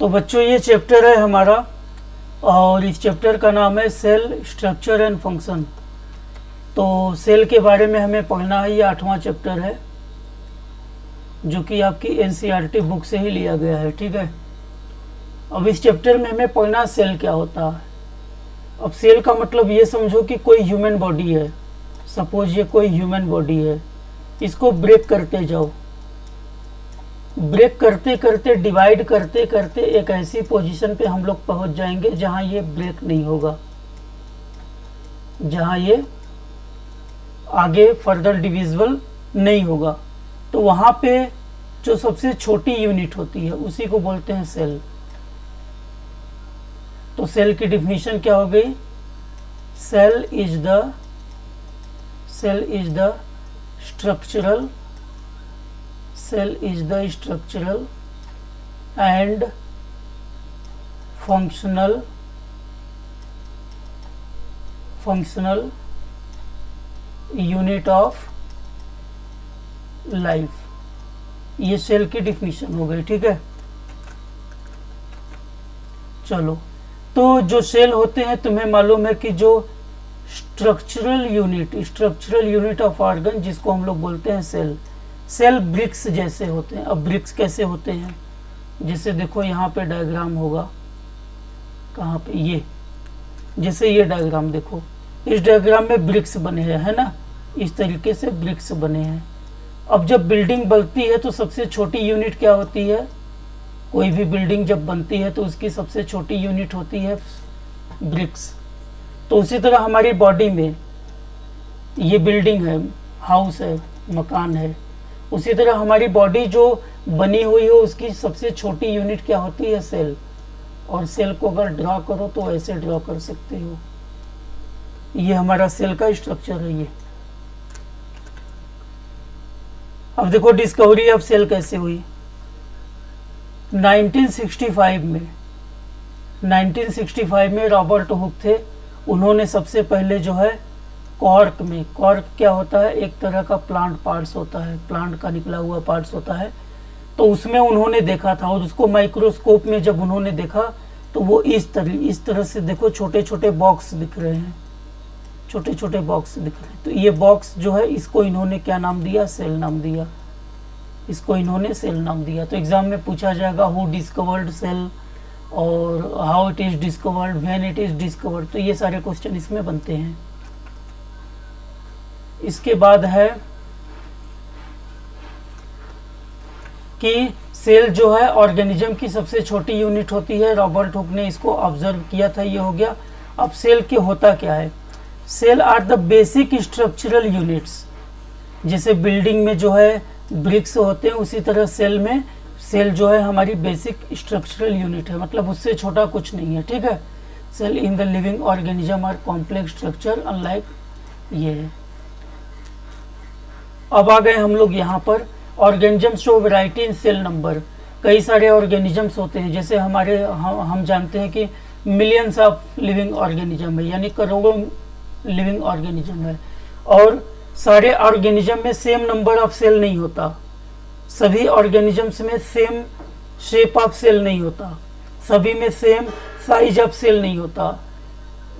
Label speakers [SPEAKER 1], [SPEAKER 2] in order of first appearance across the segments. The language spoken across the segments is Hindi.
[SPEAKER 1] तो बच्चों ये चैप्टर है हमारा और इस चैप्टर का नाम है सेल स्ट्रक्चर एंड फंक्शन। तो सेल के बारे में हमें पढ़ना है, ये 8वां चैप्टर है जो कि आपकी एनसीईआरटी बुक से ही लिया गया है। ठीक है, अब इस चैप्टर में हमें पढ़ना सेल क्या होता है। अब सेल का मतलब ये समझो कि कोई ह्यूमन बॉडी है, सपोज ये कोई ह्यूमन बॉडी है, इसको ब्रेक करते जाओ, ब्रेक करते करते डिवाइड करते करते एक ऐसी पोजीशन पे हम लोग पहुंच जाएंगे जहां ये ब्रेक नहीं होगा, जहां ये आगे फर्दर डिविजिबल नहीं होगा। तो वहां पे जो सबसे छोटी यूनिट होती है उसी को बोलते हैं सेल। तो सेल की डिफिनीशन क्या हो गई? Cell is the structural and functional unit of life. ये सेल की डिफिनीशन हो गई। ठीक है, चलो, तो जो सेल होते हैं तुम्हें मालूम है कि जो स्ट्रक्चरल यूनिट ऑफ ऑर्गन जिसको हम लोग बोलते हैं सेल ब्रिक्स जैसे होते हैं। अब ब्रिक्स कैसे होते हैं? जैसे देखो यहाँ पे डायग्राम होगा, कहाँ पे, ये जैसे ये डायग्राम देखो, इस डायग्राम में ब्रिक्स बने हैं, है ना, इस तरीके से ब्रिक्स बने हैं। अब जब बिल्डिंग बनती है तो सबसे छोटी यूनिट क्या होती है? कोई भी बिल्डिंग जब बनती है तो उसकी सबसे छोटी यूनिट होती है ब्रिक्स। तो उसी तरह हमारी बॉडी में ये बिल्डिंग है, हाउस है, मकान है, उसी तरह हमारी बॉडी जो बनी हुई हो उसकी सबसे छोटी यूनिट क्या होती है? सेल। और सेल को अगर ड्रॉ करो तो ऐसे ड्रॉ कर सकते हो, ये हमारा सेल का स्ट्रक्चर है। ये अब देखो डिस्कवरी ऑफ सेल कैसे हुई। 1965 में रॉबर्ट हुक थे, उन्होंने सबसे पहले जो है कॉर्क क्या होता है? एक तरह का प्लांट पार्ट्स होता है, प्लांट का निकला हुआ पार्ट्स होता है। तो उसमें उन्होंने देखा था और उसको माइक्रोस्कोप में जब उन्होंने देखा तो वो इस तरह से देखो छोटे छोटे बॉक्स दिख रहे हैं, छोटे छोटे बॉक्स दिख रहे हैं। तो ये बॉक्स जो है इसको इन्होंने क्या नाम दिया? सेल नाम दिया। इसको इन्होंने सेल नाम दिया। तो एग्जाम में पूछा जाएगा हु डिस्कवर्ड सेल और how it is discovered, when it is discovered. तो ये सारे क्वेश्चन इसमें बनते हैं। इसके बाद है कि सेल जो है ऑर्गेनिज्म की सबसे छोटी यूनिट होती है। रॉबर्ट हुक ने इसको ऑब्जर्व किया था, ये हो गया। अब सेल के होता क्या है? Cell are the basic structural units. जैसे बिल्डिंग में जो है ब्रिक्स होते हैं, उसी तरह सेल जो है हमारी बेसिक स्ट्रक्चरल यूनिट है, मतलब उससे छोटा कुछ नहीं है। ठीक है, cell in the living organism are complex structure unlike ये है। अब आ गए हम लोग यहाँ पर organism show variety in cell number. कई सारे ऑर्गेनिजम्स होते हैं, जैसे हम जानते हैं कि मिलियंस ऑफ लिविंग ऑर्गेनिज्म है, यानी करोड़ों लिविंग ऑर्गेनिज्म है। और सारे ऑर्गेनिज्म में सेम नंबर ऑफ सेल नहीं होता, सभी ऑर्गेनिजम्स में सेम शेप ऑफ सेल नहीं होता, सभी में सेम साइज ऑफ सेल नहीं होता।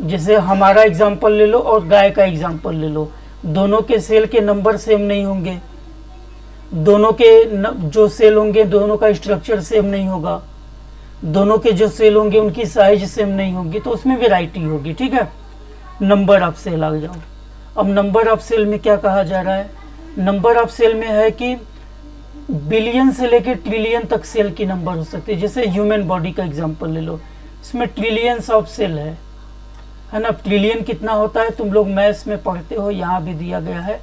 [SPEAKER 1] जैसे हमारा एग्जांपल ले लो और गाय का एग्जांपल ले लो, दोनों के सेल के नंबर सेम नहीं होंगे, दोनों के जो सेल होंगे दोनों का स्ट्रक्चर सेम नहीं होगा, दोनों के जो सेल होंगे उनकी साइज सेम नहीं होगी, तो उसमें वैरायटी होगी। ठीक है, नंबर ऑफ सेल आ जाओ। अब नंबर ऑफ सेल में क्या कहा जा रहा है? नंबर ऑफ सेल में है कि बिलियन से लेकर ट्रिलियन तक सेल की नंबर हो सकती है। जैसे ह्यूमन बॉडी का एग्जांपल ले लो, इसमें ट्रिलियंस ऑफ सेल है ना। ट्रिलियन कितना होता है? तुम लोग मैथ्स में पढ़ते हो, यहाँ भी दिया गया है,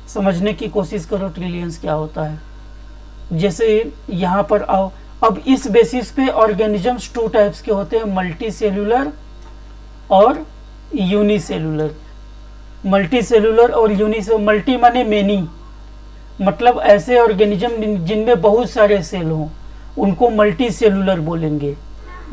[SPEAKER 1] समझने की कोशिश करो ट्रिलियंस क्या होता है। जैसे यहाँ पर आओ, अब इस बेसिस पे ऑर्गेनिजम्स 2 टाइप्स के होते हैं, मल्टी सेलुलर और यूनिसेलुलर। मल्टी सेलुलर और मल्टी माने मेनी, मतलब ऐसे ऑर्गेनिज्म जिनमें बहुत सारे सेल हों उनको मल्टी सेलुलर बोलेंगे।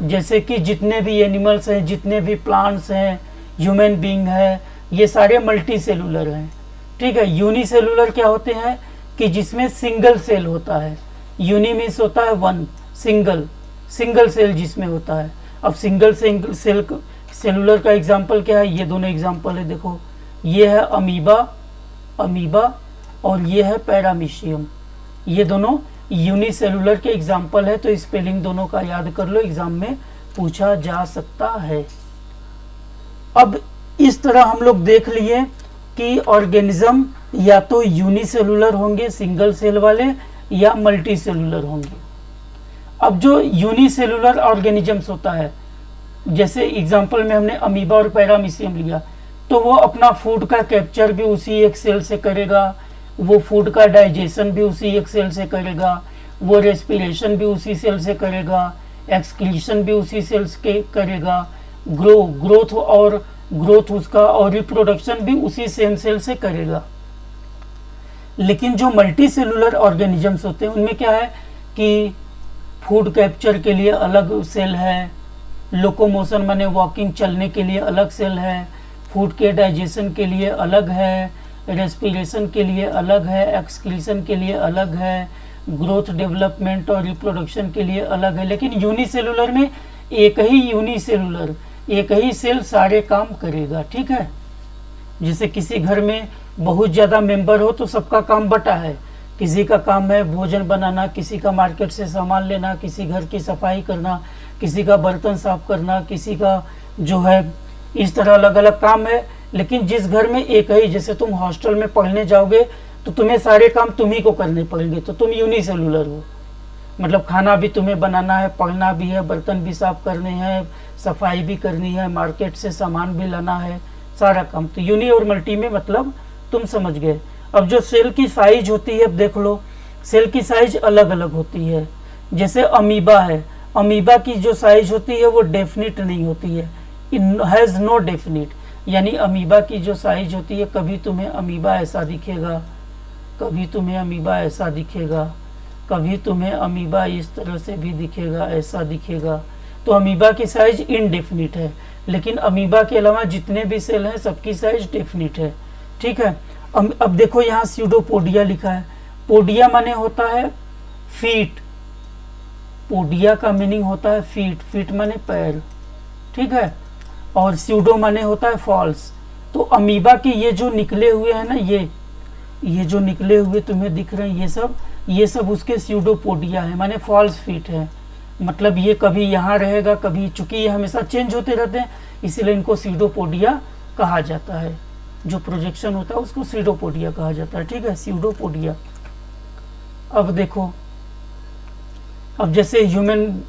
[SPEAKER 1] जैसे कि जितने भी एनिमल्स हैं, जितने भी प्लांट्स हैं, ह्यूमन बीइंग है, ये सारे मल्टी सेलुलर हैं। ठीक है, यूनिसेलुलर क्या होते हैं? कि जिसमें सिंगल सेल होता है। यूनि मीन्स होता है वन, सिंगल, सिंगल सेल जिसमें होता है। अब सिंगल सेल सेलुलर का एग्जाम्पल क्या है, ये दोनों एग्जाम्पल है। देखो ये है अमीबा और ये है पैरामीशियम, ये दोनों यूनिसेलुलर के एग्जाम्पल है। तो स्पेलिंग दोनों का याद कर लो, एग्जाम में पूछा जा सकता है। अब इस तरह हम लोग देख लिए कि ऑर्गेनिज्म या तो यूनिसेलुलर होंगे सिंगल सेल वाले, या मल्टी सेलुलर होंगे। अब जो यूनिसेलुलर ऑर्गेनिजम्स होता है, जैसे एग्जांपल में हमने अमीबा और पैरामीशियम लिया, तो वो अपना फूड का कैप्चर भी उसी एक सेल से करेगा, वो फूड का डाइजेशन भी उसी एक सेल से करेगा, वो रेस्पिरेशन भी उसी सेल से करेगा, एक्सक्रीशन भी उसी सेल्स के करेगा, ग्रोथ उसका और रिप्रोडक्शन भी उसी सेम सेल से करेगा। लेकिन जो मल्टी सेलुलर ऑर्गेनिजम्स होते हैं उनमें क्या है कि फूड कैप्चर के लिए अलग सेल है, लोकोमोशन माने वॉकिंग चलने के लिए अलग सेल है, फूड के डाइजेशन के लिए अलग है, रेस्पिरेशन के लिए अलग है, एक्सक्रीशन के लिए अलग है, ग्रोथ डेवलपमेंट और रिप्रोडक्शन के लिए अलग है। लेकिन यूनिसेलुलर में एक ही सेल सारे काम करेगा। ठीक है, जैसे किसी घर में बहुत ज़्यादा मेंबर हो तो सबका काम बटा है, किसी का काम है भोजन बनाना, किसी का मार्केट से सामान लेना, किसी घर की सफाई करना, किसी का बर्तन साफ करना, किसी का जो है इस तरह अलग अलग काम है। लेकिन जिस घर में एक ही, जैसे तुम हॉस्टल में पढ़ने जाओगे तो तुम्हें सारे काम तुम्ही को करने पड़ेंगे, तो तुम यूनिसेलुलर हो। मतलब खाना भी तुम्हें बनाना है, पढ़ना भी है, बर्तन भी साफ करने हैं, सफाई भी करनी है, मार्केट से सामान भी लाना है, सारा काम। तो यूनि और मल्टी में मतलब तुम समझ गए। अब जो सेल की साइज होती है, अब देख लो सेल की साइज अलग अलग होती है। जैसे अमीबा है, अमीबा की जो साइज होती है वो डेफिनिट नहीं होती है, हैज़ नो डेफिनिट। यानी अमीबा की जो साइज होती है, कभी तुम्हें अमीबा ऐसा दिखेगा, कभी तुम्हें अमीबा ऐसा दिखेगा, कभी तुम्हें अमीबा इस तरह से भी दिखेगा, ऐसा दिखेगा। तो अमीबा की साइज इनडेफिनिट है। लेकिन अमीबा के अलावा जितने भी सेल हैं सबकी साइज डेफिनिट है। ठीक है, अब देखो यहाँ स्यूडोपोडिया लिखा है। पोडिया माने होता है फीट, पोडिया का मीनिंग होता है फीट माने पैर। ठीक है, और स्यूडो माने होता है फॉल्स। तो अमीबा के ये जो निकले हुए हैं ना, ये जो निकले हुए तुम्हें दिख रहे हैं, ये सब उसके स्यूडोपोडिया है, माने फॉल्स फीट है। मतलब ये कभी यहाँ रहेगा, कभी, चूंकि ये हमेशा चेंज होते रहते हैं इसीलिए इनको स्यूडोपोडिया कहा जाता है। जो प्रोजेक्शन होता है उसको स्यूडोपोडिया कहा जाता है। ठीक है, स्यूडोपोडिया। अब देखो, अब जैसे ह्यूमन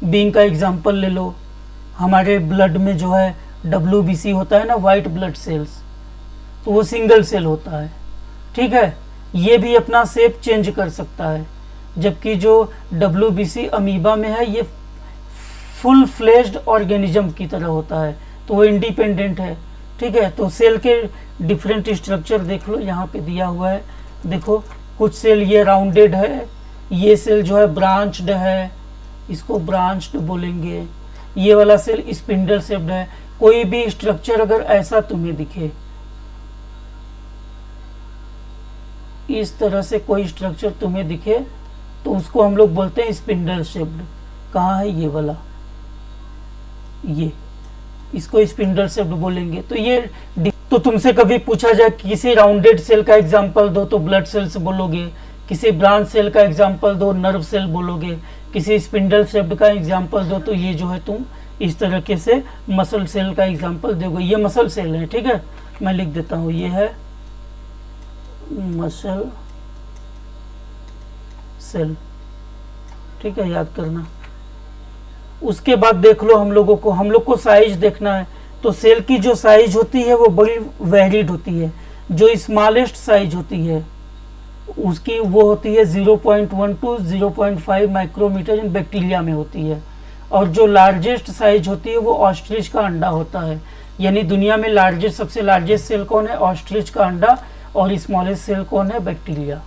[SPEAKER 1] बीइंग का एग्जांपल ले लो। हमारे ब्लड में जो है WBC होता है ना, वाइट ब्लड सेल्स, तो वो सिंगल सेल होता है। ठीक है, ये भी अपना शेप चेंज कर सकता है, जबकि जो WBC अमीबा में है ये फुल फ्लेश्ड ऑर्गेनिज्म की तरह होता है, तो वो इंडिपेंडेंट है। ठीक है, तो सेल के डिफरेंट स्ट्रक्चर देख लो, यहाँ पे दिया हुआ है। देखो कुछ सेल ये राउंडेड है, ये सेल जो है ब्रांच्ड है, इसको ब्रांच्ड बोलेंगे। ये वाला सेल स्पिंडल शेप्ड है। कोई भी स्ट्रक्चर अगर ऐसा तुम्हें दिखे, इस तरह से कोई स्ट्रक्चर तुम्हें दिखे, तो उसको हम लोग बोलते हैं स्पिंडल शेप्ड। कहाँ है ये वाला, ये, इसको स्पिंडल शेप्ड बोलेंगे। तो ये, तो तुमसे कभी पूछा जाए किसी राउंडेड सेल का एग्जांपल दो तो ब्लड सेल्स बोलोगे, किसी ब्रांच सेल का एग्जांपल दो नर्व सेल बोलोगे, किसी स्पिंडल शेप्ड का एग्जांपल दो तो ये जो है तुम इस तरीके से मसल सेल का एग्जांपल दोगे। ये मसल सेल है। ठीक है, मैं लिख देता हूँ, ये है मसल सेल। ठीक है, याद करना। उसके बाद देख लो, हम लोग को साइज देखना है। तो सेल की जो साइज होती है वो बड़ी वेरिड होती है। जो स्मॉलेस्ट साइज होती है उसकी वो होती है 0.1 to 0.5 माइक्रोमीटर इन बैक्टीरिया में होती है। और जो लार्जेस्ट साइज होती है वो ऑस्ट्रिच का अंडा होता है। यानी दुनिया में सबसे लार्जेस्ट सेल कौन है, ऑस्ट्रिच का अंडा, और स्मॉलेस्ट सेल कौन है, बैक्टीरिया।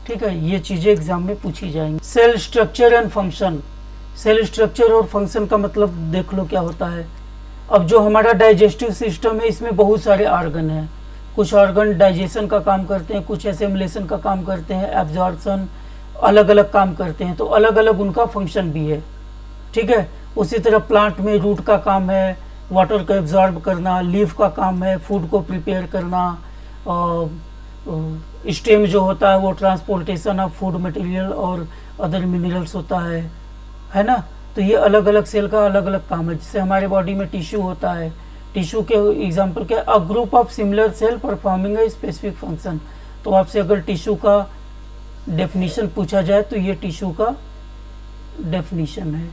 [SPEAKER 1] ठीक है, ये चीजें एग्जाम में पूछी जाएंगी। Cell structure and function. Cell structure और फंक्शन का मतलब देख लो क्या होता है। अब जो हमारा डाइजेस्टिव सिस्टम है इसमें बहुत सारे ऑर्गन हैं। कुछ ऑर्गन डाइजेशन का काम करते हैं, कुछ एसिमिलेशन का काम करते हैं, एब्जॉर्प्शन, अलग अलग काम करते हैं। तो अलग अलग उनका फंक्शन भी है। ठीक है। उसी तरह प्लांट में रूट का काम है वाटर को एब्जॉर्ब करना, लीफ का काम है फूड को प्रिपेयर करना, स्टेम जो होता है वो ट्रांसपोर्टेशन ऑफ फूड मटेरियल और अदर मिनरल्स होता है ना। तो ये अलग अलग सेल का अलग अलग काम है। जिससे हमारे बॉडी में टिश्यू होता है, टिश्यू के एग्जांपल क्या, a group of similar cell performing a specific function. तो आपसे अगर टिश्यू का डेफिनेशन पूछा जाए तो ये टिश्यू का डेफिनेशन है।